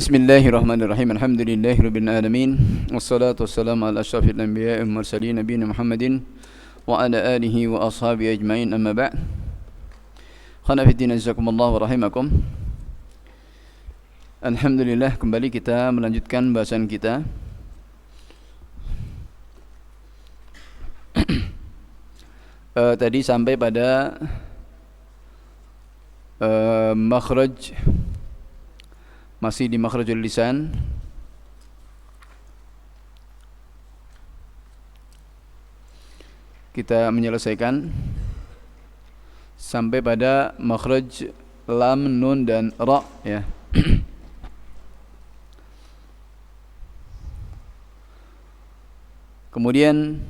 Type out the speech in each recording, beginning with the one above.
Bismillahirrahmanirrahim. Alhamdulillahirabbil alamin. Wassalatu wassalamu ala asyrafil anbiya'i wal mursalin nabiyina Muhammadin wa ala alihi wa ashabihi ajmain. Amma ba'd. Khana fiddin jazakumullah wa rahimakum. Alhamdulillah, kembali kita melanjutkan bahasan kita. Tadi sampai pada makhraj, masih di makhrajul lisan. Kita menyelesaikan sampai pada makhraj lam, nun dan ra, ya. Kemudian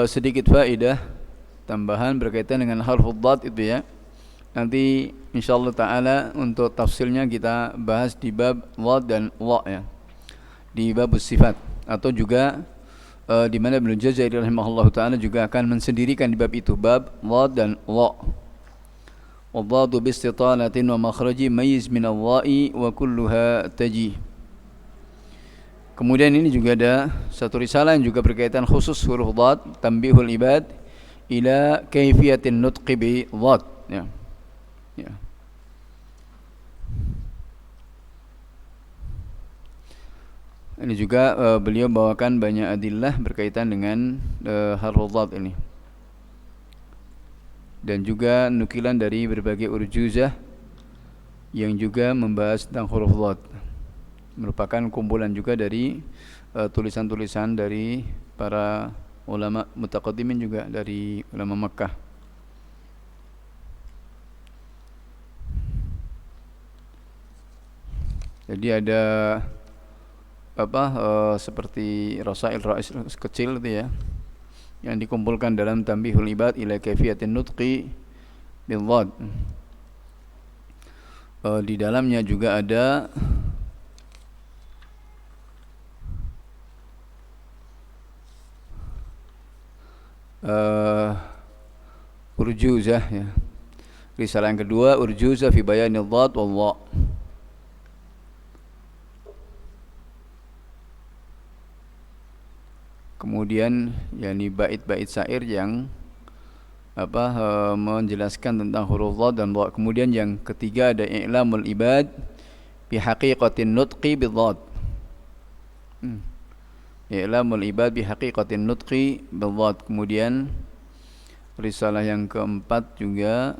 sedikit faedah tambahan berkaitan dengan harful dhad itu, ya. Nanti insyaallah taala untuk tafsirnya kita bahas di bab dhad dan wa, ya, di bab sifat, atau juga di mana Ibnu Jazairi rahimahullahu taala juga akan mensendirikan di bab itu, bab dhad dan wa. Wadhadu bi istitalatin wa makhraji mayyiz min al-wa'i wa kulluha taji. Kemudian ini juga ada satu risalah yang juga berkaitan khusus huruf dhad, Tanbihul Ibad ila kaifiyatin nutqi bi dhad, ya. Ya. Ini juga beliau bawakan banyak adillah berkaitan dengan huruf dhad ini. Dan juga nukilan dari berbagai urjuzah yang juga membahas tentang huruf dhad. Merupakan kumpulan juga dari tulisan-tulisan dari para ulama mutaqaddimin, juga dari ulama Makkah. Jadi ada seperti rasail kecil itu, ya, yang dikumpulkan dalam Tanbihul Ibad ila kaifiyatin nutqi bil dhad. Di dalamnya juga ada urjuzah, ya. Risalah yang kedua, urjuzah fi bayanil dhad wal dha. Kemudian yakni bait-bait syair yang menjelaskan tentang huruf dhad dan dha. Kemudian yang ketiga ada i'lamul ibad bi haqiqatin nutqi bil dhad. I'lamul ibad bi haqiqatin nutqi bil dhad. Kemudian risalah yang keempat juga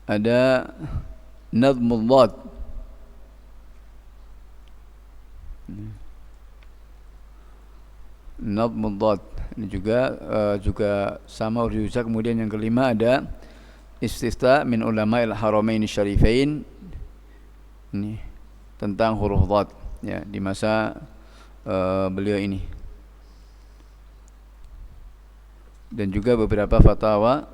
ada Nadmul Dhad. Nadmul Dhad ini juga sama urjuzah. Kemudian yang kelima ada Istifta min Ulama'il Haramain Syarifain, ini tentang huruf dhad, ya, di masa beliau ini. Dan juga beberapa fatwa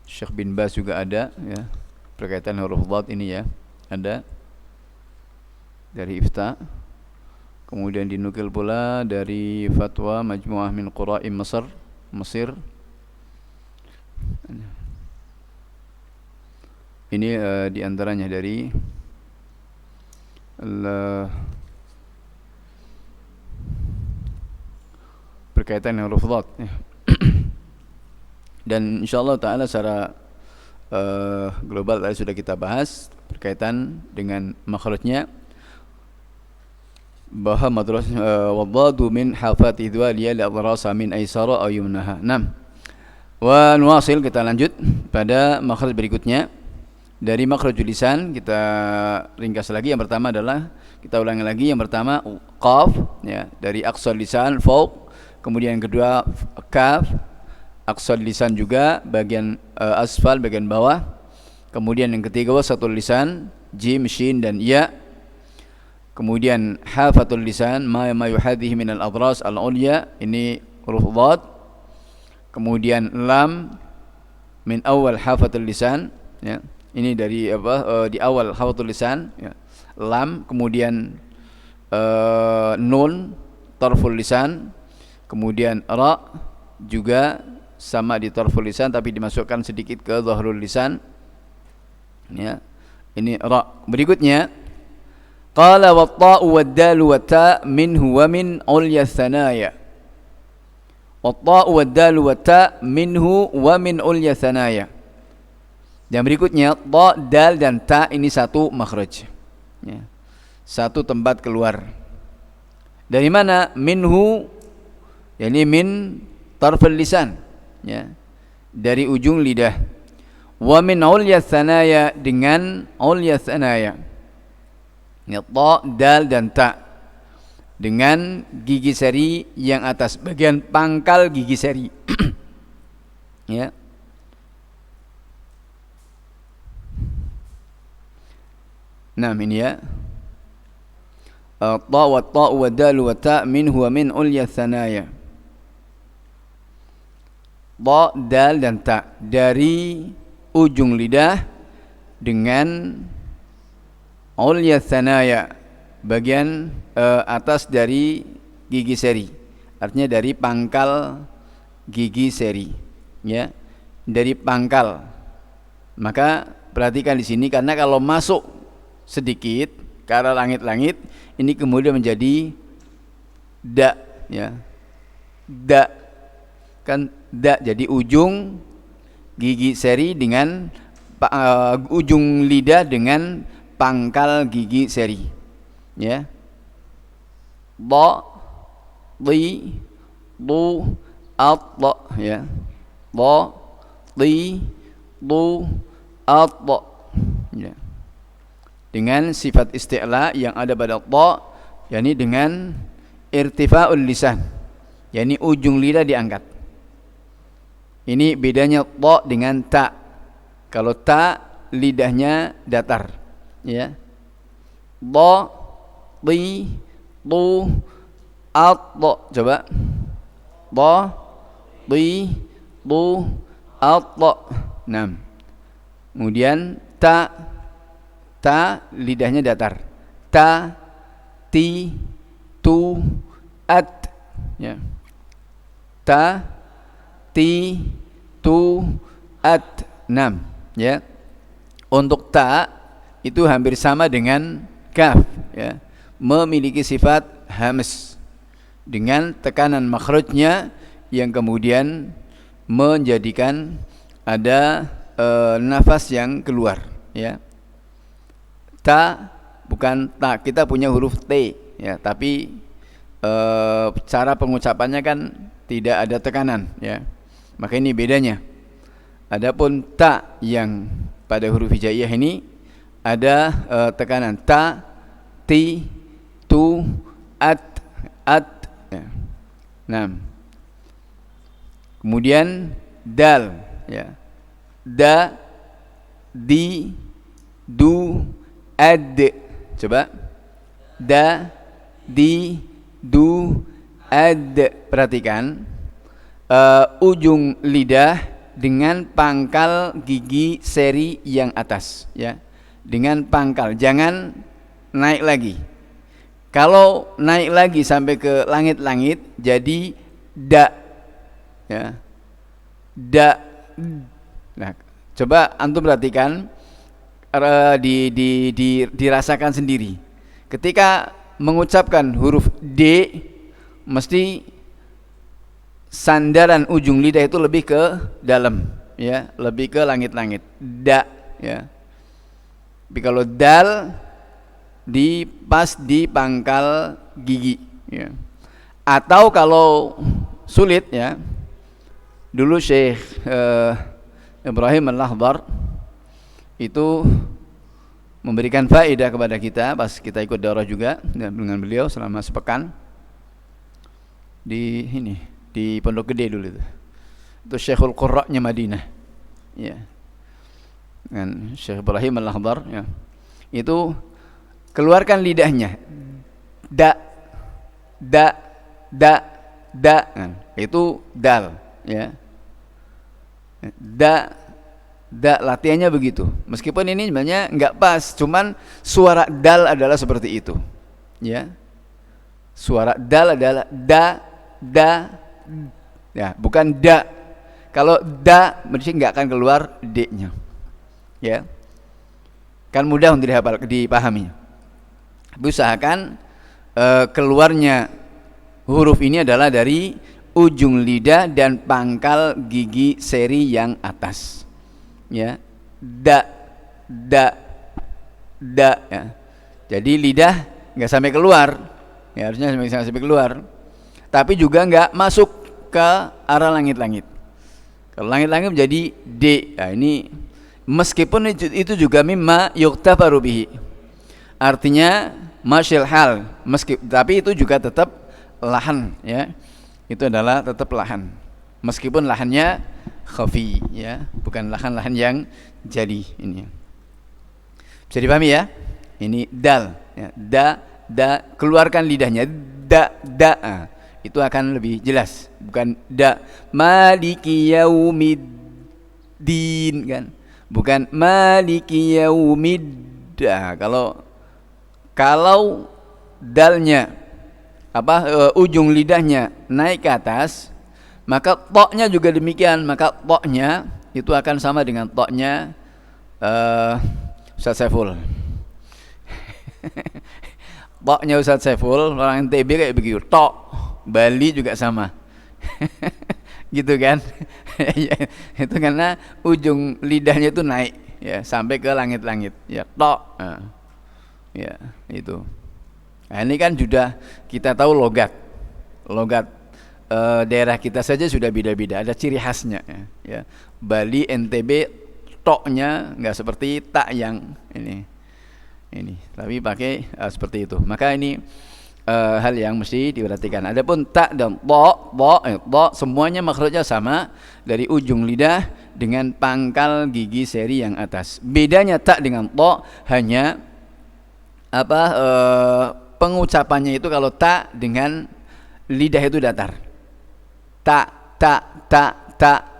Syekh bin Baz juga ada, ya, berkaitan huruf dhad ini, ya, ada dari Ifta. Kemudian dinukil pula dari fatwa Majmu'ah min Qura'i Mesir. Ini diantaranya dari berkaitan dengan huruf dhad, ya. Dan insyaallah taala secara global tadi sudah kita bahas berkaitan dengan makhrajnya, bahwa madras wadhadu min hafati dhaliya la adrasa min aisara aw yumnaha. 6. Wa nuwasil, kita lanjut pada makhraj berikutnya. Dari makhrajul lisan kita ringkas lagi. Yang pertama adalah, kita ulangi lagi, yang pertama qaf, ya, dari aqsal lisan fauq. Kemudian yang kedua kaf, aqsal lisan juga bagian asfal, bagian bawah. Kemudian yang ketiga wasatul lisan, jim, shin dan ya. Kemudian hafatul lisan ma yuhadhihi min al-adras al-ulya, ini huruf dhad. Kemudian lam min awal hafatul lisan, ya, Ini dari di awal hafatul lisan ya. Lam, kemudian nun tarful lisan, kemudian ra juga sama di tarful lisan tapi dimasukkan sedikit ke dhahrul lisan ya. Ini ra. Berikutnya qala wa ta'u wa dalu wa ta minhu wa min ulya thanaya. Wa ta'u wa dalu wa ta minhu wa min ulya thanaya. Dan berikutnya ta, dal dan ta ini satu makhraj ya. Satu tempat keluar. Dari mana? Minhu, yakni min tarful lisan ya, dari ujung lidah. Wa min ulya thanaya, dengan ulya thanaya ya, ta, dal dan ta, dengan gigi seri yang atas, bagian pangkal gigi seri ya. Nah ini ya, ta wa ta wa dal wa ta minhu wa min ulya thanaya. Ta, dal dan ta, dari ujung lidah dengan ulya thanaya, bagian atas dari gigi seri, artinya dari pangkal gigi seri ya, dari pangkal. Maka perhatikan di sini, karena kalau masuk sedikit ke arah langit-langit ini kemudian menjadi da ya, da kan, da, jadi ujung gigi seri dengan ujung lidah dengan pangkal gigi seri ya. Ba, di, du, at ya. Ba, di, du, at ya. Dengan sifat isti'la yang ada pada ta, yakni dengan irtifa'ul lisan, yakni ujung lidah diangkat. Ini bedanya ta dengan ta. Kalau ta lidahnya datar ya. Ta, ti, tu, at. Coba. Ta, ti, tu, at. 6. Kemudian ta, ta lidahnya datar. Ta, ti, tu, at ya. Ta, ti, tu, at. 6 ya. Untuk ta itu hampir sama dengan kaf ya, memiliki sifat hams dengan tekanan makhrajnya yang kemudian menjadikan ada nafas yang keluar ya. Ta bukan ta, kita punya huruf T ya, tapi cara pengucapannya kan tidak ada tekanan ya. Maka ini bedanya. Adapun ta yang pada huruf hijaiyah ini ada tekanan. Ta, ti, tu, at ya. 6. Kemudian dal ya. Da, di, du, ad. Coba. Da, di, du, ad. Perhatikan ujung lidah dengan pangkal gigi seri yang atas ya, dengan pangkal, jangan naik lagi. Kalau naik lagi sampai ke langit-langit jadi da ya, da. Nah coba antum perhatikan, dirasakan sendiri ketika mengucapkan huruf D, mesti sandaran ujung lidah itu lebih ke dalam ya, lebih ke langit-langit, da ya. Tapi kalau dal pas di pangkal gigi ya. Atau kalau sulit ya, dulu Syekh Ibrahim Al-Lahdar itu memberikan faedah kepada kita pas kita ikut daurah juga dengan beliau selama sepekan di di Pondok Gede dulu itu Syekhul Qurra'nya Madinah ya, dengan Syekh Ibrahim Al-Lahdar ya. Itu keluarkan lidahnya, da, da, da, da, nah, itu dal ya, da, Da latihannya begitu. Meskipun ini sebenarnya nggak pas, cuman suara dal adalah seperti itu. Ya. Suara dal adalah da, ya, bukan da. Kalau da mesti nggak akan keluar d-nya. Ya. Kan mudah untuk dipahami. Usahakan keluarnya huruf ini adalah dari ujung lidah dan pangkal gigi seri yang atas. Ya. Da ya. Jadi lidah nggak sampai keluar. Ya, harusnya sampai keluar. Tapi juga nggak masuk ke arah langit-langit. Kalau langit-langit menjadi D. Nah, ini meskipun itu juga mimma yuktafaru bihi. Artinya masyil hal, tapi itu juga tetap lahan, ya. Itu adalah tetap lahan. Meskipun lahannya khafi, ya, bukan lahan-lahan yang jadi ini. Bisa dipahami ya? Ini dal, ya. Da, keluarkan lidahnya. Da. Itu akan lebih jelas, bukan da maliki yaumiddin kan, bukan maliki yaumidda. Kalau dalnya ujung lidahnya naik ke atas, maka toknya juga demikian, maka toknya itu akan sama dengan toknya Ustaz Saiful. Toknya Ustaz Saiful orang NTB kayak begitu, tok. Bali juga sama. Gitu kan. Itu karena ujung lidahnya itu naik, ya, sampai ke langit-langit, ya, tok. Ya, itu. Nah, ini kan sudah kita tahu logat daerah kita saja sudah beda-beda, ada ciri khasnya, ya. Bali, NTB, toknya nggak seperti tak yang ini, tapi pakai seperti itu. Maka ini hal yang mesti diperhatikan. Adapun tak dan to semuanya makhrajnya sama dari ujung lidah dengan pangkal gigi seri yang atas. Bedanya tak dengan to hanya pengucapannya itu. Kalau tak dengan lidah itu datar. Tak,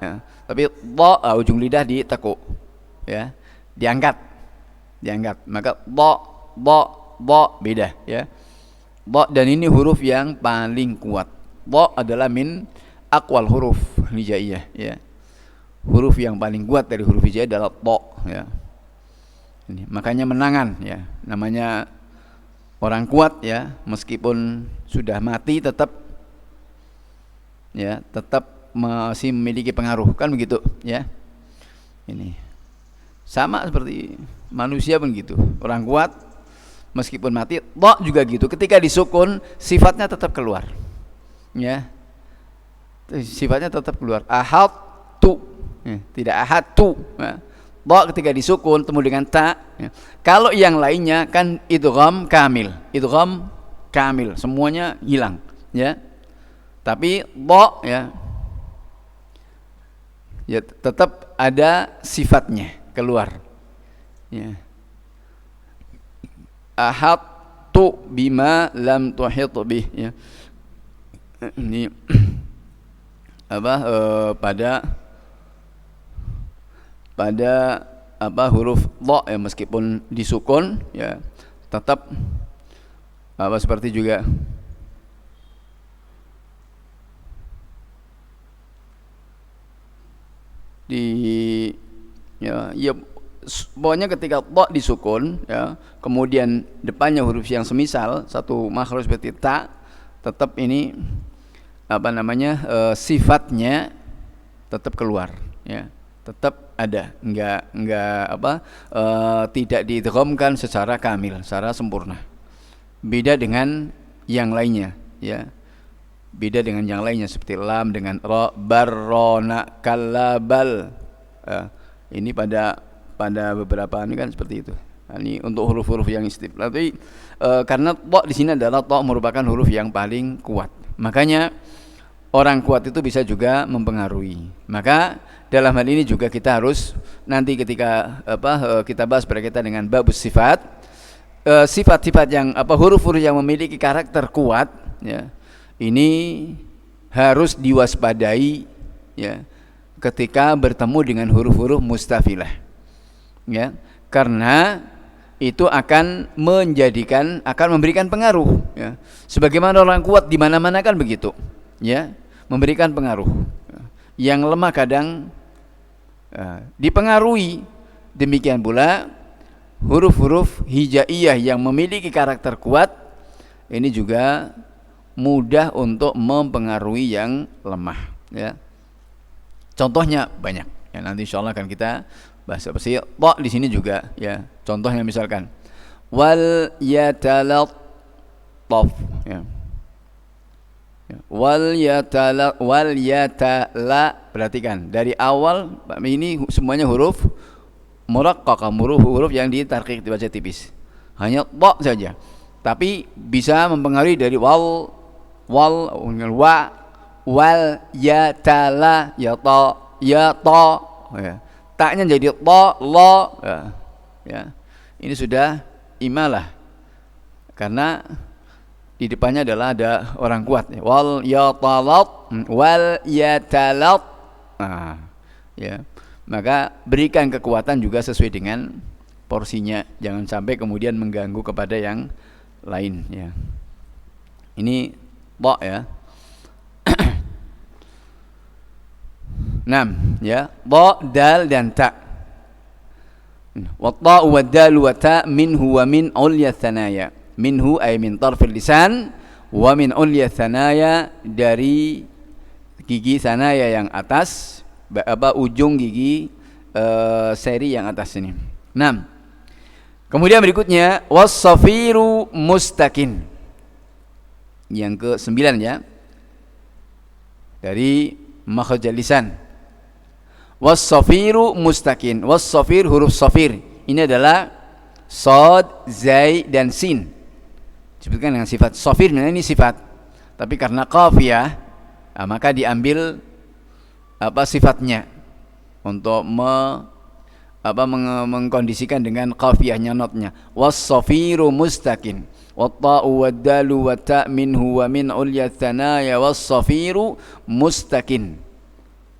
ya. Tapi to ujung lidah ditekuk, ya, diangkat. Maka to beda, ya. Dha dan ini huruf yang paling kuat. Dha adalah min aqwal huruf hijaiyah, ya. Huruf yang paling kuat dari huruf hijaiyah adalah dha, ya. Ini makanya menangan, ya. Namanya orang kuat, ya, meskipun sudah mati tetap masih memiliki pengaruh, kan begitu, ya. Ini sama seperti manusia pun gitu. Orang kuat meskipun mati, dha juga gitu. Ketika disukun, sifatnya tetap keluar, ya. Sifatnya tetap keluar. Ahad tu, ya. Tidak ahad tu, ya. Dha ketika disukun temu dengan ta, ya. Kalau yang lainnya kan idgham kamil, semuanya hilang, ya. Tapi dha, ya tetap ada sifatnya keluar, ya. Ahattu bima lam tuhit bih, ya. Ini pada huruf dha, ya, meskipun disukun, ya, tetap seperti juga pokoknya ketika dha disukun, ya, kemudian depannya huruf yang semisal satu makhraj seperti ta, tetap ini sifatnya tetap keluar, ya, tetap ada, tidak diidghamkan secara kamil, secara sempurna. Beda dengan yang lainnya, ya. Beda dengan yang lainnya seperti lam dengan ra, barrona, kalabal. Ini pada beberapa ini kan seperti itu. Nah, ini untuk huruf-huruf yang istifal. Tapi karena ta di sini adalah ta merupakan huruf yang paling kuat. Makanya orang kuat itu bisa juga mempengaruhi. Maka dalam hal ini juga kita harus nanti ketika kita bahas berkaitan dengan babus sifat, sifat-sifat yang huruf-huruf yang memiliki karakter kuat, ya, ini harus diwaspadai, ya. ketika bertemu dengan huruf-huruf mustafilah, ya, karena itu akan memberikan pengaruh, ya. Sebagaimana orang kuat di mana-mana kan begitu, ya, memberikan pengaruh. Yang lemah kadang dipengaruhi. Demikian pula huruf-huruf hijaiyah yang memiliki karakter kuat ini juga mudah untuk mempengaruhi yang lemah, ya. Contohnya banyak, ya, nanti insyaallah akan kita bahas. Pasti ta di sini juga, ya. Contohnya misalkan wal yatalattaf, ya. Wal yatala, perhatikan dari awal ini semuanya huruf muraqqaqah, huruf yang ditarqiq, dibaca tipis. Hanya ta saja. Tapi bisa mempengaruhi dari wa, wal yatala, ya ta, ya, taknya jadi ta, la, ya. Ini sudah imalah karena di depannya adalah ada orang kuat, ya. Wal yatalat, ya. Maka berikan kekuatan juga sesuai dengan porsinya, jangan sampai kemudian mengganggu kepada yang lain, ya. Ini ta, ya. 6, ya. Ta, dal dan ta. Wa ta wa dal wa ta minhu wa min ulya tsanaya. Minhu ay min tarfil lisan, wa min ulya tsanaya, dari gigi tsanaya yang atas, ujung gigi seri yang atas ini. 6. Kemudian berikutnya was-safiru mustakin. Yang ke-9, ya. Dari makhraj lisan. Was-safiru mustakin. Was-safir, huruf safir. Ini adalah shad, zai dan sin. Disebutkan dengan sifat. Safir ini sifat. Tapi karena qafiyah, maka diambil sifatnya untuk mengkondisikan dengan qafiyahnya, notnya. Was-safiru mustakin. Wat-ta'u wad-dalu wa ta' minhu wa min ulya tsanaya was-safiru mustakin.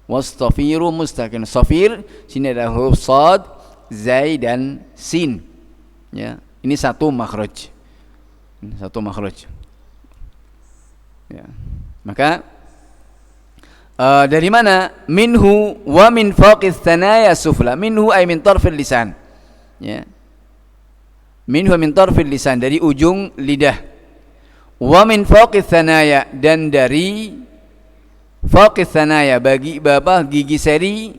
Was-safiru mustakin. Safir sini ada huruf shad, zai dan sin, ya. Ini satu makhraj. Satu makhraj. Ya. Maka dari mana? Minhu wa min fawqis tsanaya sufla. Minhu ay min tarfil lisan, ya. Minhu min tarfil lisan, dari ujung lidah. Wa min fawqis tsanaya, dan dari fawqis tsanaya, bagi gigi seri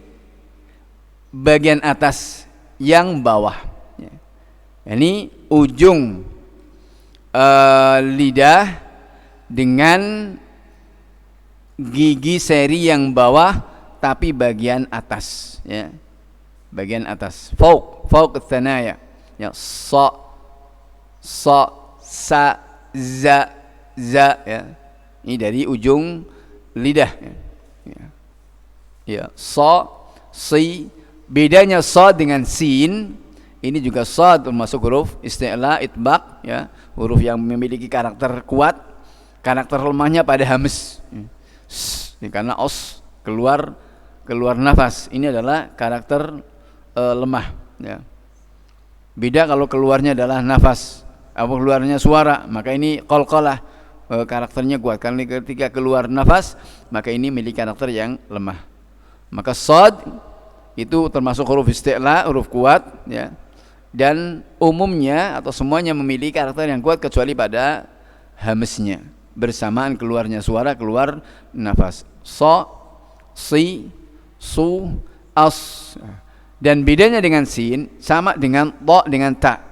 bagian atas yang bawah, ya. Ini ujung lidah dengan gigi seri yang bawah tapi bagian atas, ya. Bagian atas. Fauq tsanaya, ya. Sa, sa, za, ya. Ini dari ujung lidah, ya. Ya, sa, si. Bedanya sa dengan sin, ini juga sa termasuk huruf isti'la, itbaq, ya. Huruf yang memiliki karakter kuat, karakter lemahnya pada hamas, ya. Karena os keluar nafas, ini adalah karakter lemah, ya. Beda kalau keluarnya adalah nafas, atau keluarnya suara, maka ini qalqalah, karakternya kuat. Karena ketika keluar nafas, maka ini memiliki karakter yang lemah. Maka shad itu termasuk huruf isti'la, huruf kuat, ya. Dan umumnya atau semuanya memiliki karakter yang kuat kecuali pada hamsnya, bersamaan keluarnya suara, keluar nafas. So, si, su, as. Dan bedanya dengan sin sama dengan ta dengan ta.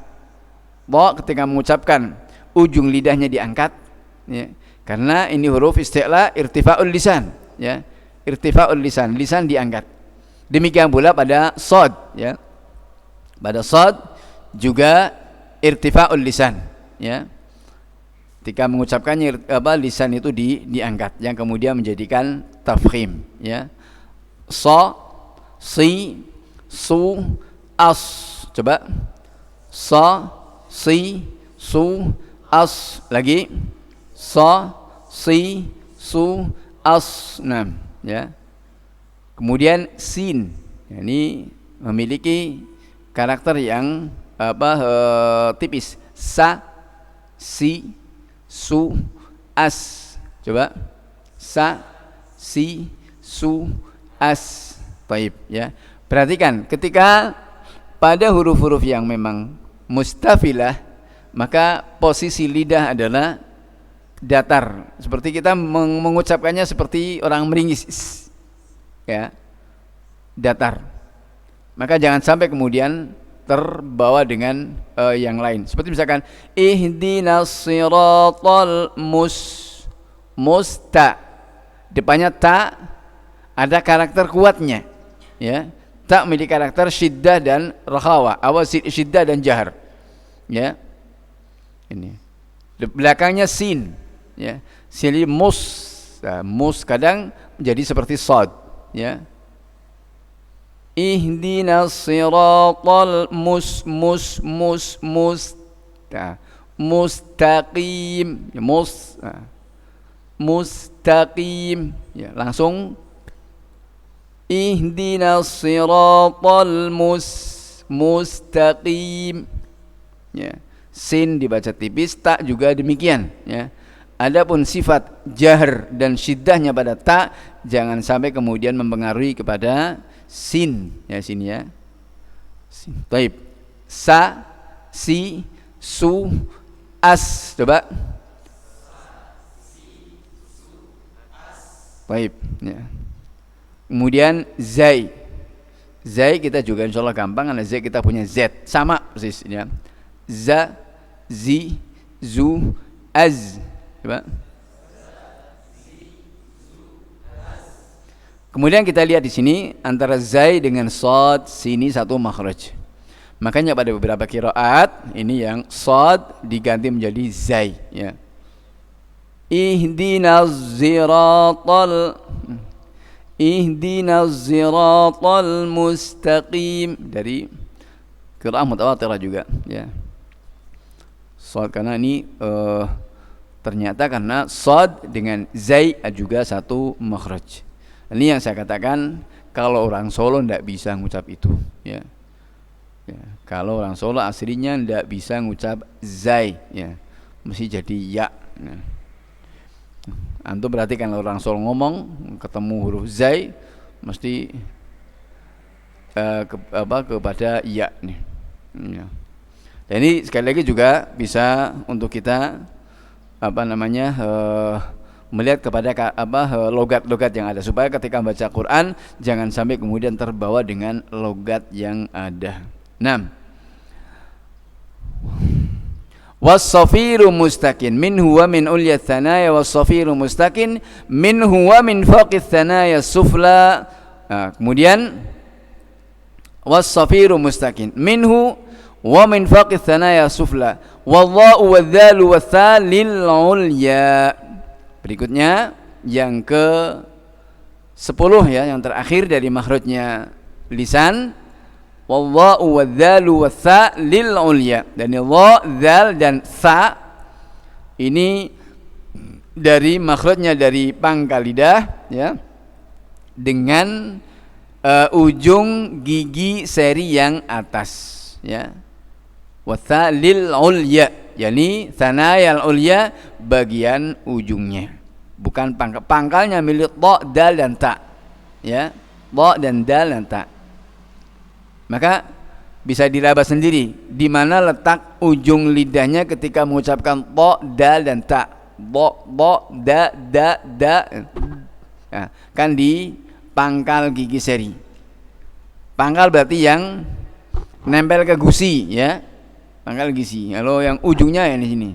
Ta ketika mengucapkan ujung lidahnya diangkat, ya. Karena ini huruf isti'la, irtifa'ul lisan, ya. Irtifa'ul lisan, lisan diangkat. Demikian pula pada shad, ya. Pada shad juga irtifa'ul lisan, ya. Ketika mengucapkannya lisan itu diangkat, yang kemudian menjadikan tafkhim, ya. Sa, si, su, as. Coba. Sa, si, su, as. Lagi. Sa, si, su, as. 6, ya. Kemudian sin, ini memiliki karakter yang tipis. Sa, si, su, as. Coba. Sa, si, su, as. Taib, ya. Perhatikan, ketika pada huruf-huruf yang memang mustafilah, maka posisi lidah adalah datar. Seperti kita mengucapkannya seperti orang meringis, ya, datar. Maka jangan sampai kemudian terbawa dengan yang lain. Seperti misalkan ihdinas siratal musta. Depannya ta ada karakter kuatnya, ya. Ta memiliki karakter syiddah dan rakhawa, syiddah dan jahar, ya. Ini belakangnya sin, ya. Sin mus, nah, mus kadang menjadi seperti sad, ya. Ihdinas siratal mustaqim, ya, mustaqim, ya, langsung ihdinas siratal mustaqim, ya. Sin dibaca tipis, ta juga demikian, ya. Adapun sifat jahr dan syiddahnya pada ta jangan sampai kemudian mempengaruhi kepada sin, ya, sini, ya. Sin. Taib. Sa, si, su, as. Coba. Taib, ya. Kemudian zai. Zai kita juga insyaallah gampang, karena zai kita punya z, sama persis, ya. Za, zi, zu, az. Coba. Kemudian kita lihat di sini antara zai dengan sad, sini satu makhraj. Makanya pada beberapa qiraat ini yang sad diganti menjadi zai, ya. Ihdinas siratal mustaqim, dari qiraat mutawatirah juga, ya. Sad karena ini ternyata karena sad dengan zai juga satu makhraj. Ini yang saya katakan, kalau orang Solo tidak bisa ngucap itu, ya. Ya, kalau orang Solo aslinya tidak bisa ngucap zai, ya, mesti jadi ya. Ya. Antum perhatikan, kalau orang Solo ngomong ketemu huruf zai mesti kepada ya nih. Ya. Dan ini sekali lagi juga bisa untuk kita melihat kepada logat-logat yang ada, supaya ketika membaca Quran jangan sampai kemudian terbawa dengan logat yang ada. 6. Was-safiru mustaqin minhu wa min ulya thanaya, was-safiru mustaqin minhu wa min fawqi thanaya sufla. Kemudian was-safiru mustaqin minhu wa min fawqi thanaya sufla, wallahu wadzalu wathalil ulya. Berikutnya yang ke 10, ya, yang terakhir dari makhrajnya lisan, wallahu wadzalu wathalil ulya. Dan dha, dzal dan tha ini dari makhrajnya dari pangkal lidah, ya, dengan ujung gigi seri yang atas, ya. Wathalil ulya, yakni thanayal ulya, bagian ujungnya, bukan pangkalnya milik dha, dal dan ta, ya. Dha dan dal dan ta. Maka bisa diraba sendiri di mana letak ujung lidahnya ketika mengucapkan dha, dal dan ta. Dha, da, da. Nah, kan di pangkal gigi seri. Pangkal berarti yang nempel ke gusi, ya. Pangkal gigi. Kalau yang ujungnya ya di sini.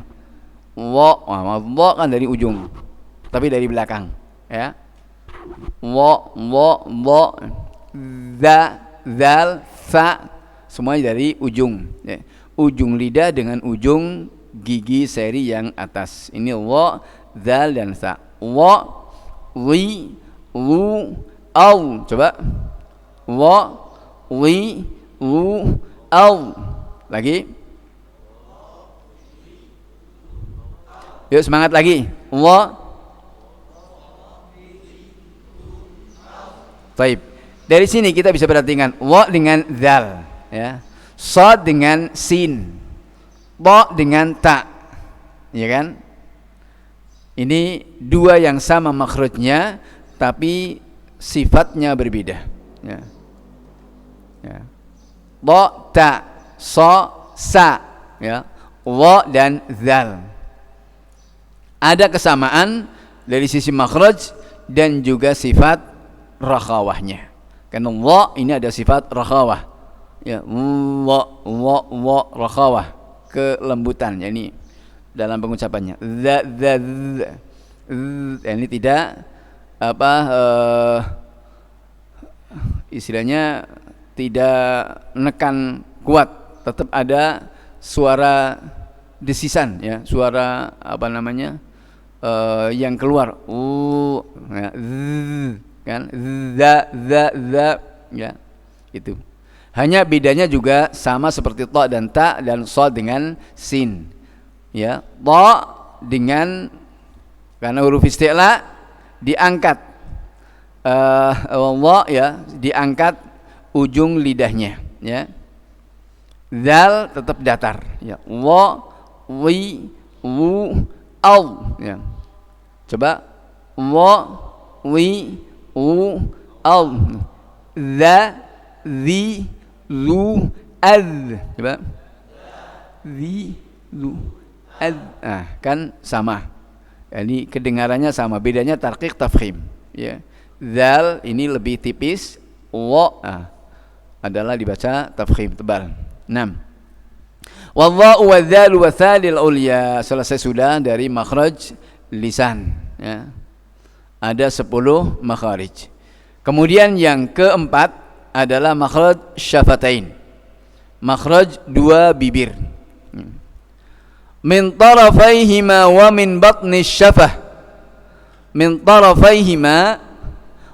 Dha kan dari ujung, tapi dari belakang, ya. Dha, za, zal, sa, semuanya dari ujung, ya. Ujung lidah dengan ujung gigi seri yang atas. Ini dha, zal dan sa. Dha, li, lu, au. Coba. Dha, li, lu, au. Lagi. Yuk semangat lagi. Allah. Baik. Dari sini kita bisa perhatikan wa dengan zal, ya, shad dengan sin, ta dengan ta, ya kan? Ini dua yang sama makhrajnya tapi sifatnya berbeda, ya. Ya. Ta, ta, sa, sa, ya, wa dan zal. Ada kesamaan dari sisi makhraj dan juga sifat rakhawahnya. Karena wa ini ada sifat rakhawah, ya, wa rakhawah, kelembutan, yakni dalam pengucapannya. Ini tidak apa istilahnya tidak nekan kuat, tetap ada suara desisan, ya, suara apa namanya yang keluar, ya, kan, za, ya, itu. Hanya bedanya juga sama seperti ta dan ta dan shad dengan sin, ya. Ta dengan, karena huruf isti'la diangkat, Allah, ya, diangkat ujung lidahnya, ya. Zal tetap datar, ya. Wa, wi, wu, al, ya. Coba wa, wi, wu, al, za, zi, zu, az. Coba zi, zu, az. Kan sama. Ini kedengarannya sama, bedanya tarqiq tafkhim, ya. Zal ini lebih tipis, wa adalah dibaca tafkhim tebal. 6. Wadha'u wadzalu wathalil ulya. Selesai sudah dari makhraj lisan, ya. Ada 10 makharij. Kemudian yang keempat adalah makhraj syafatain, makhraj dua bibir. Min tarafaihima wa min batni syafah. Min tarafaihima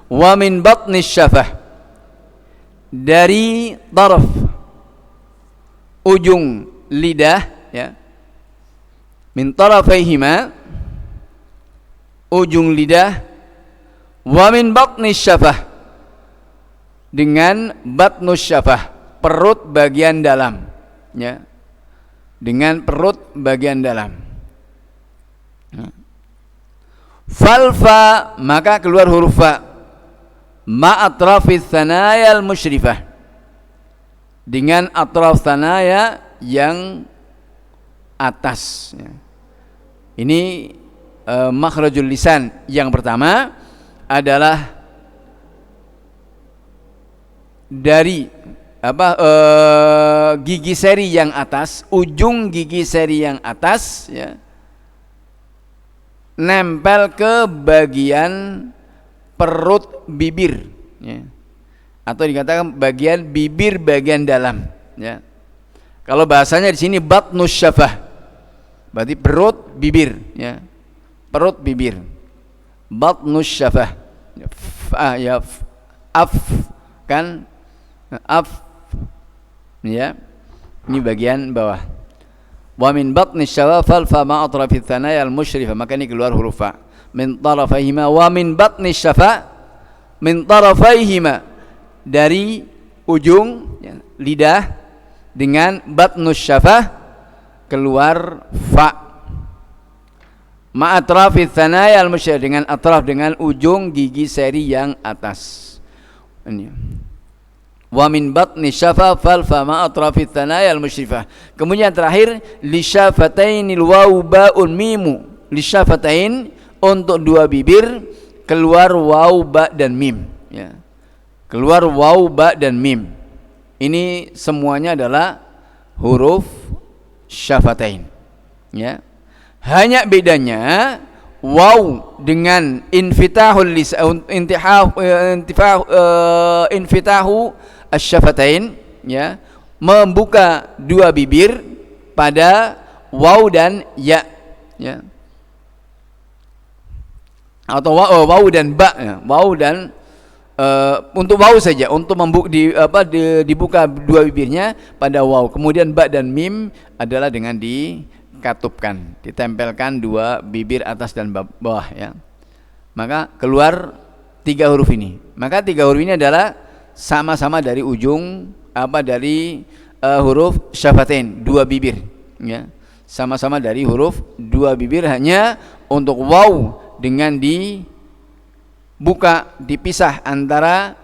wa min batni syafah. Dari taraf, ujung lidah, ya. Min tarafaihima, ujung lidah, wa min batni syafah, dengan batnus syafah, perut bagian dalam, ya, dengan perut bagian dalam. Falfa, maka keluar huruf fa, ma atrafis thanaya al musyrifah, dengan atraf thanaya yang atas, ya. Ini makhrajul lisan yang pertama adalah dari apa, gigi seri yang atas, ujung gigi seri yang atas, ya, nempel ke bagian perut bibir, ya, atau dikatakan bagian bibir bagian dalam, ya. Kalau bahasanya di sini batnus syafah, berarti perut bibir, ya, perut bibir, batnus syafah, ya, af, kan, af, ya, ini bagian bawah. Wa min batni syafah fa ma atrafi thanaya al musyrifah, maka ini keluar huruf fa. Min tarafaihima wa min batni syafah, min tarafaihima, dari ujung, ya, lidah dengan batnus syafah keluar fa. Ma atrafi thanaya al musyrifah, dengan atraf, dengan ujung gigi seri yang atas. Ini. Wa min batni syafah fal fa ma atrafi thanaya al musyrifah. Kemudian terakhir li syafatainil waw ba'un mimu. Li syafatain, untuk dua bibir keluar waw ba dan mim, ya. Keluar waw ba dan mim. Ini semuanya adalah huruf syafatain, ya. Hanya bedanya waw dengan infitahul lisan, infitahu asy-syafatain, ya, membuka dua bibir pada waw dan ya, ya, atau waw dan ba, ya. Waw dan untuk waw saja, untuk dibuka dua bibirnya pada waw. Kemudian ba dan mim adalah dengan dikatupkan, ditempelkan dua bibir atas dan bawah, ya. Maka keluar tiga huruf ini. Maka tiga huruf ini adalah sama-sama dari ujung dari huruf syafatain, dua bibir ya. Sama-sama dari huruf dua bibir, hanya untuk waw dengan dibuka, dipisah antara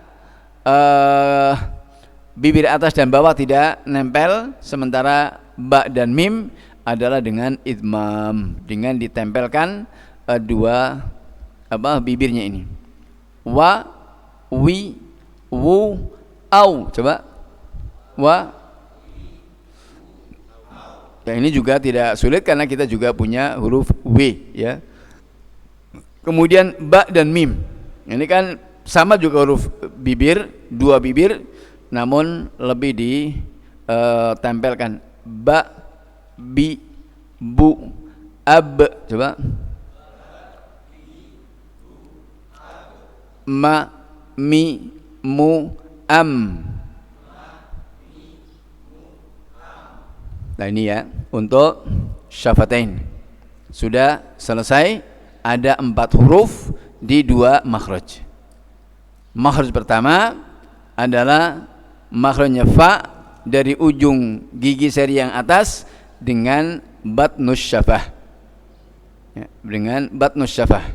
bibir atas dan bawah tidak nempel, sementara ba dan mim adalah dengan idmam, dengan ditempelkan dua bibirnya ini. Wa, wi, wu, au. Coba. Wa. Ya, ini juga tidak sulit karena kita juga punya huruf w ya. Kemudian ba dan mim. Ini kan sama juga huruf bibir, dua bibir, namun lebih ditempelkan. Ba, bi, bu, ab. Coba. Ma, mi, mu, am. Nah ini ya, untuk syafatain sudah selesai. Ada 4 huruf di 2 makhraj. Makhraj pertama adalah makhrajnya fa dari ujung gigi seri yang atas dengan batnus syafah ya, dengan batnus syafah.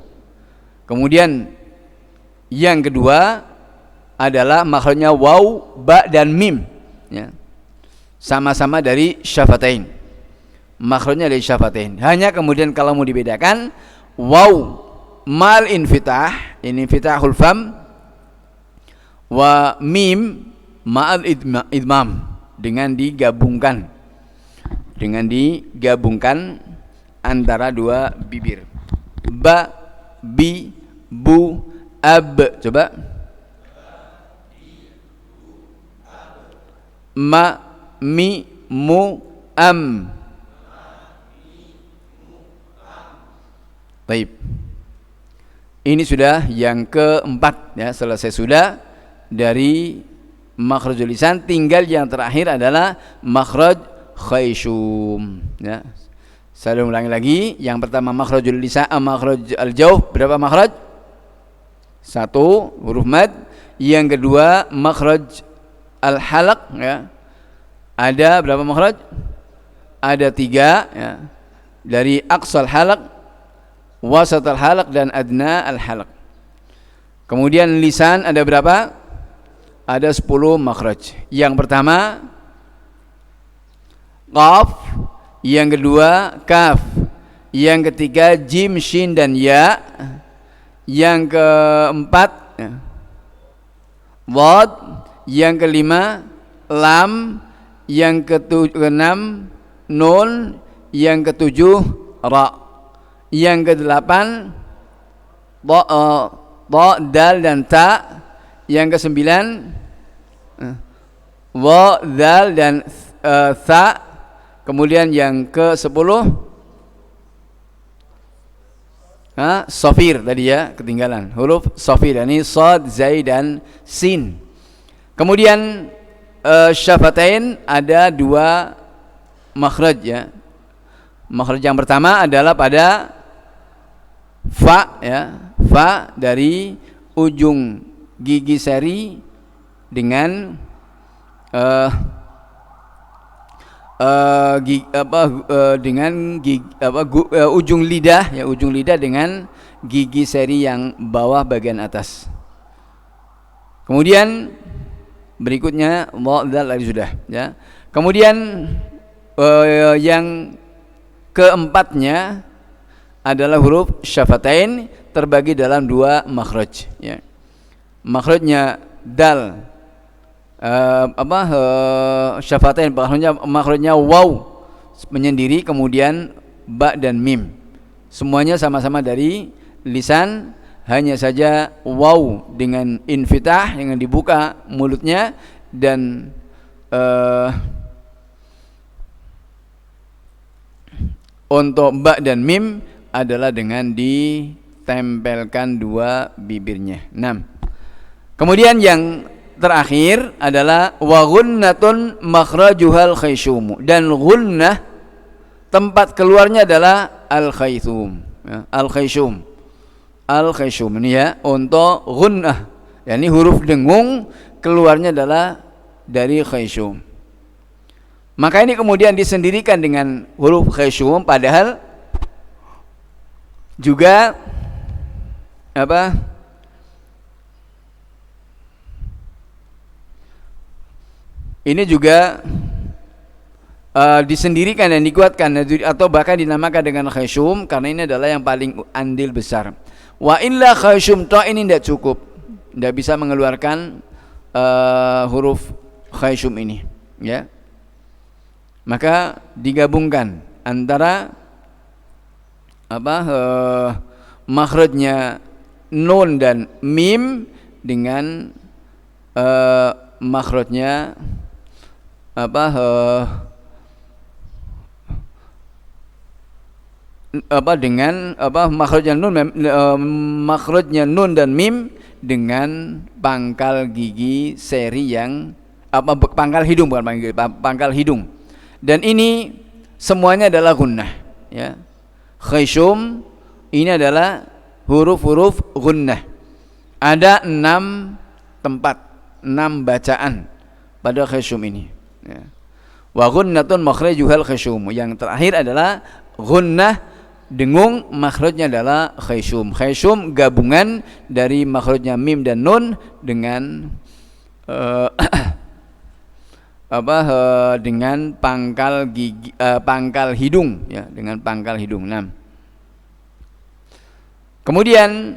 Kemudian yang kedua adalah makhrajnya waw, ba dan mim ya. Sama-sama dari syafatain, makhrajnya dari syafatain. Hanya kemudian kalau mau dibedakan, waw mal infitah, ini infitahul fam, wa mim ma'al idmam, dengan digabungkan antara dua bibir. Ba, bi, bu, ab. Coba. Ma, mi, mu, am. Baik. Ini sudah yang keempat ya, selesai sudah dari makhrajul lisan. Tinggal yang terakhir adalah makhraj khayshum ya. Saya ulangi lagi. Yang pertama makhrajul lisan, makhraj al-jawf. Berapa makhraj? 1 huruf mad. Yang kedua makhraj al-halaq ya. Ada berapa makhraj? Ada 3 ya. Dari aqsal halaq, wasatal halaq, dan adna al halaq. Kemudian lisan ada berapa? Ada 10 makhraj. Yang pertama qaf, yang kedua kaf, yang ketiga jim, shin dan ya, yang keempat dhad, yang kelima lam, yang keenam nun, yang ketujuh ra, yang kedelapan dha, dal dan ta, yang kesembilan wa, dal dan tha, kemudian yang ke-10 sofir tadi ya, ketinggalan huruf sofir, ini sad, zai dan sin. Kemudian syafatain ada 2 makhraj ya. Makhraj yang pertama adalah pada fa ya, fa dari ujung gigi seri dengan ujung lidah ya, ujung lidah dengan gigi seri yang bawah bagian atas. Kemudian berikutnya dhal tadi sudah ya. Kemudian yang keempatnya adalah huruf syafatain, terbagi dalam 2 makhraj ya. Makhrajnya dal syafatain, makhrajnya waw menyendiri, kemudian ba dan mim. Semuanya sama-sama dari lisan, hanya saja waw dengan infitah, dengan dibuka mulutnya, dan untuk ba dan mim adalah dengan ditempelkan 2 bibirnya. 6. Kemudian yang terakhir adalah wa ghunnatun makhrajuhal khayshum, dan ghunnah tempat keluarnya adalah al khaythum ya, al khayshum. Al khayshum ini ya, untuk ghunnah, yakni huruf dengung keluarnya adalah dari khayshum. Maka ini kemudian disendirikan dengan huruf khayshum, padahal juga apa? Ini juga disendirikan dan dikuatkan atau bahkan dinamakan dengan khayshum karena ini adalah yang paling andil besar. Wa illa khayshum ta ini tidak cukup, tidak bisa mengeluarkan huruf khayshum ini, ya. Maka digabungkan antara makhrajnya nun dan mim dengan makhrajnya makhrajnya nun dan mim dengan pangkal gigi seri yang pangkal hidung, bukan pangkal hidung. Dan ini semuanya adalah gunnah, ya. Khayshum ini adalah huruf-huruf gunnah. Ada 6 tempat, 6 bacaan pada khayshum ini, ya. Wa gunnatun makhrajuhal khayshum. Yang terakhir adalah gunnah dengung, makhrajnya adalah khayshum. Khayshum gabungan dari makhrajnya mim dan nun dengan dengan pangkal gigi, pangkal hidung, ya, dengan pangkal hidung. Nah, kemudian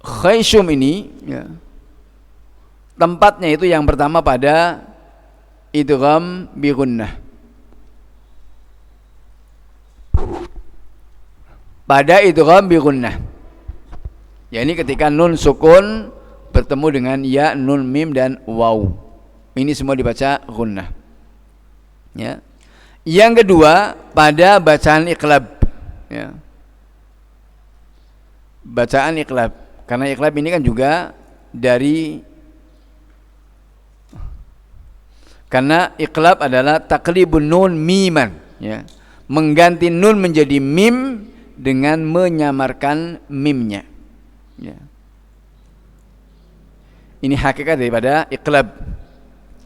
khayshum ini, ya, tempatnya itu yang pertama pada idgham bi gunnah. Pada idgham bi gunnah, yakni ketika nun sukun bertemu dengan ya, nun, mim dan waw. Ini semua dibaca gunnah, ya. Yang kedua pada bacaan iqlab, ya. Bacaan iqlab, karena iqlab ini kan juga karena iqlab adalah taqlibun nun miman, ya. Mengganti nun menjadi mim dengan menyamarkan mimnya, ya. Ini hakikat daripada iqlab.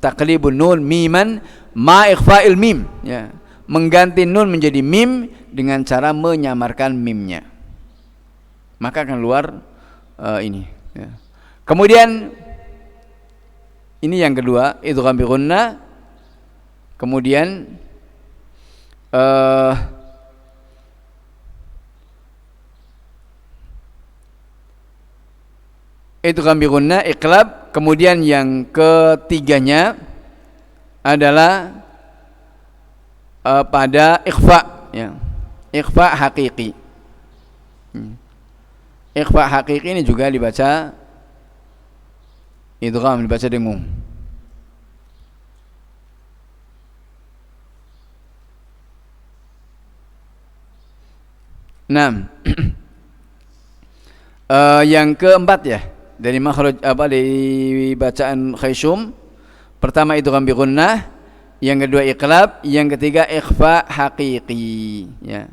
Taqlibun nun miman ma ikhfa'il mim, ya. Mengganti nun menjadi mim dengan cara menyamarkan mimnya, maka akan keluar ini, ya. Kemudian ini yang kedua, idgham bi gunnah. Kemudian idgham bi gunnah, iqlab. Kemudian yang ketiganya adalah pada ikhfa, ya. Ikhfa hakiki. Ikhfa hakiki ini juga dibaca idgham, dibaca dengung. Nah, yang keempat, ya, dari makhraj dari bacaan khayshum, pertama idgham bi gunnah, yang kedua iqlab, yang ketiga ikhfa haqiqi, ya.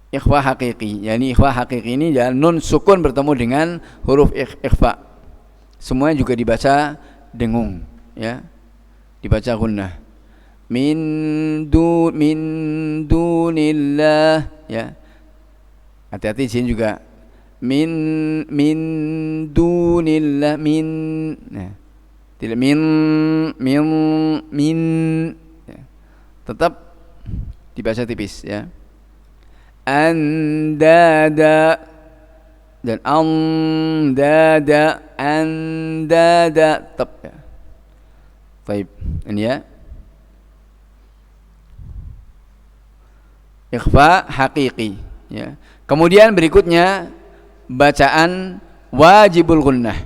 Ikhfa haqiqi, yakni ikhfa haqiqi ini ya, nun sukun bertemu dengan huruf ikhfa. Semuanya juga dibaca dengung, ya. Dibaca gunnah. Min dunillah, ya. Hati-hati sini juga min dunillah, min, nah, tidak min, ya. Tetap dibaca tipis, ya. Andada dan andada tetap, ya. Baik, ini, ya. Ikhfa haqiqi, ya. Kemudian berikutnya bacaan wajibul gunnah.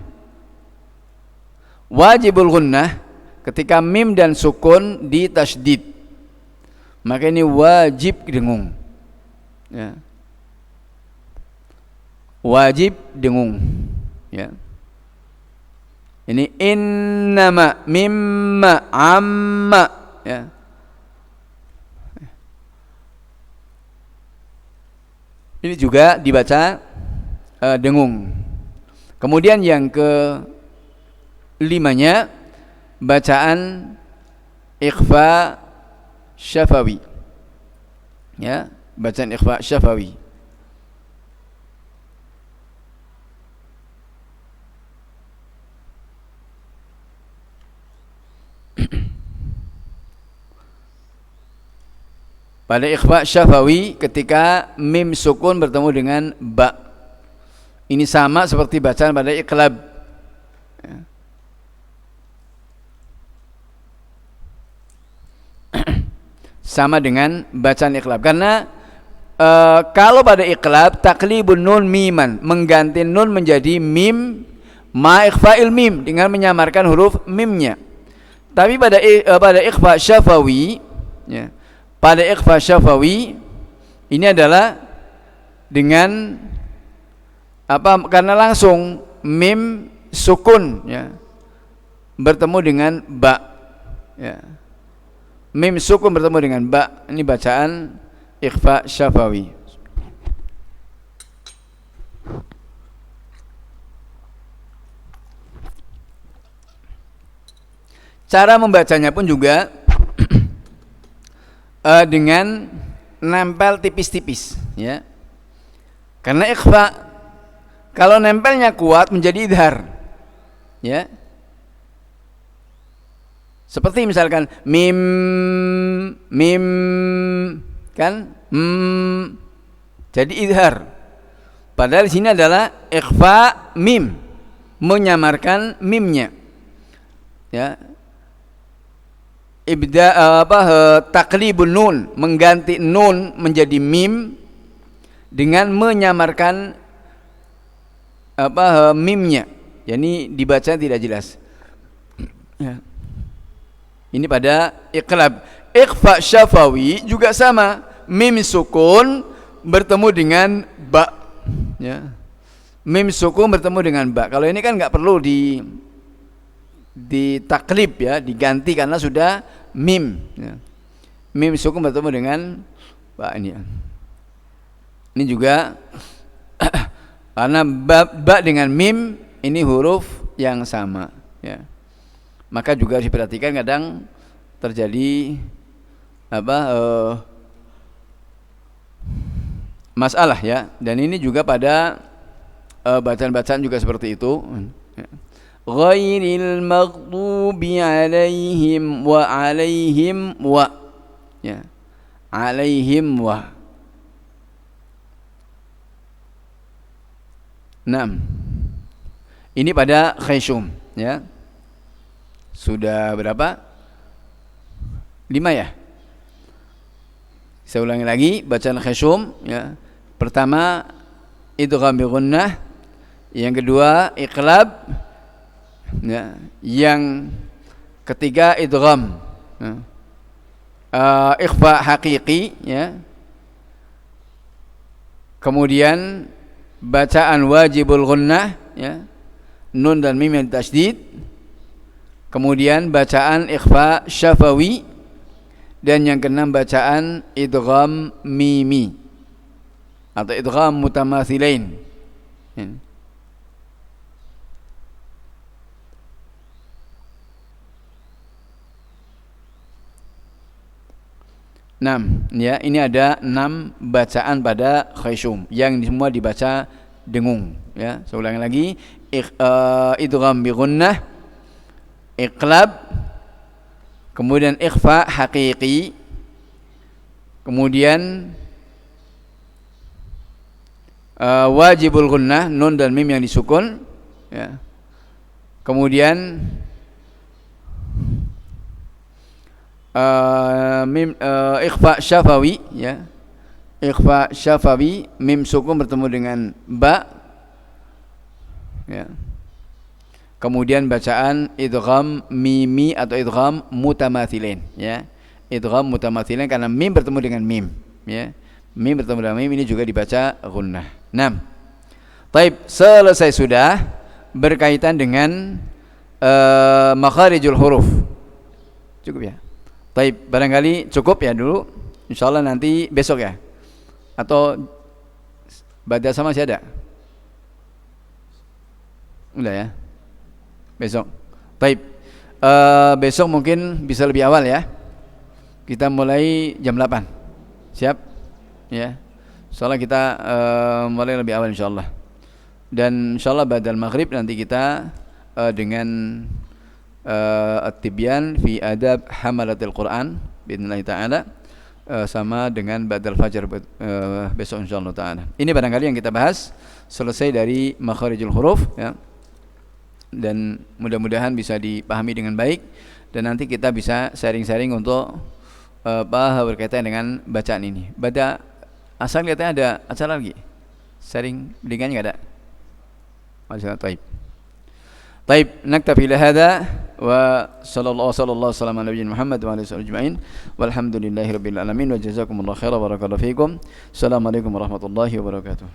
Wajibul gunnah ketika mim dan sukun ditasydid, maka ini wajib dengung, ya. Wajib dengung, ya. Ini innama, mimma, amma, ya. Ini juga dibaca dengung. Kemudian yang kelimanya bacaan ikhfa syafawi. Ya, bacaan ikhfa syafawi. Pada ikhfa syafawi ketika mim sukun bertemu dengan ba. Ini sama seperti bacaan pada iqlab. Sama dengan bacaan iqlab. Karena kalau pada iqlab taklibun nun miman, mengganti nun menjadi mim ma ikhfa'il mim dengan menyamarkan huruf mimnya. Tapi pada ikhfa syafawi, ya, pada ikhfa syafawi ini adalah dengan apa? Karena langsung mim sukun, ya, bertemu dengan ba, ya. Mim sukun bertemu dengan ba. Ini bacaan ikhfa syafawi. Cara membacanya pun juga dengan nempel tipis-tipis, ya. Karena ikhfa kalau nempelnya kuat menjadi idhar, ya. Seperti misalkan mim kan jadi idhar. Padahal di sini adalah ikhfa mim, menyamarkan mimnya, ya. Taklibun nun, mengganti nun menjadi mim dengan menyamarkan mimnya. Yani dibaca tidak jelas, ya. Ini pada iqlab. Ikhfa syafawi juga sama, mim sukun bertemu dengan ba, ya. Mim sukun bertemu dengan ba. Kalau ini kan nggak perlu ditaklib, ya, diganti karena sudah mim, ya. Mim sukun bertemu dengan ba ini, ya. Ini juga karena ba dengan mim ini huruf yang sama, ya. Maka juga harus diperhatikan kadang terjadi masalah, ya. Dan ini juga pada bacaan-bacaan juga seperti itu, ya. Ghairil maghdubi alaihim wa alaihim wa, ya, alaihim wa. 6. Ini pada khayshum, ya. Sudah berapa? 5, ya. Saya ulangi lagi bacaan khayshum, ya. Pertama idgham bi gunnah, yang kedua iqlab, ya. Yang ketiga idgham, ya. Ikhfa haqiqi, ya. Kemudian bacaan wajibul gunnah, ya, nun dan mim yang tasydid. Kemudian bacaan ikhfa syafawi, dan yang keenam bacaan idgham mimi atau idgham mutamathilain, ya. Ya, ini ada 6 bacaan pada khayshum yang semua dibaca dengung, ya. Saya ulangi lagi, idgham bi gunnah, iqlab, kemudian ikhfa haqiqi, kemudian wajibul gunnah, nun dan mim yang disukun, ya. Kemudian ikhfa syafawi, ya. Ikhfa syafawi, mim sukun bertemu dengan ba, ya. Kemudian bacaan idgham mimi atau idgham mutamathilain, ya. Idgham mutamathilain karena mim bertemu dengan mim, ya. Mim bertemu dengan mim, ini juga dibaca gunnah. 6. Taib, selesai sudah berkaitan dengan makharijul huruf. Cukup, ya. Taib, barangkali cukup, ya, dulu. Insyaallah nanti besok, ya. Atau baca sama masih ada? Udah ya. Besok. Baik. Besok mungkin bisa lebih awal ya. Kita mulai jam 8. Siap? Ya. Soalnya kita mulai lebih awal insyaallah. Dan insyaallah ba'dal maghrib nanti kita dengan at-tibyan fi adab hamalatil Quran biidznillah taala sama dengan ba'dal fajar besok insyaallah taala. Ini barangkali yang kita bahas selesai dari makharijul huruf ya. Dan mudah-mudahan bisa dipahami dengan baik dan nanti kita bisa sharing-sharing untuk berkaitan dengan bacaan ini. Pada asal kelihatannya ada acara lagi. Sharing dengannya enggak ada. Masyaallah, baik. Baik, naktafi lahada wa sallallahu wasallam ala nabiyina Muhammad wa alihi ajma'in. Walhamdulillahirabbil alamin wa jazakumullahu khairan wa barakallahu fikum. Assalamualaikum warahmatullahi wabarakatuh.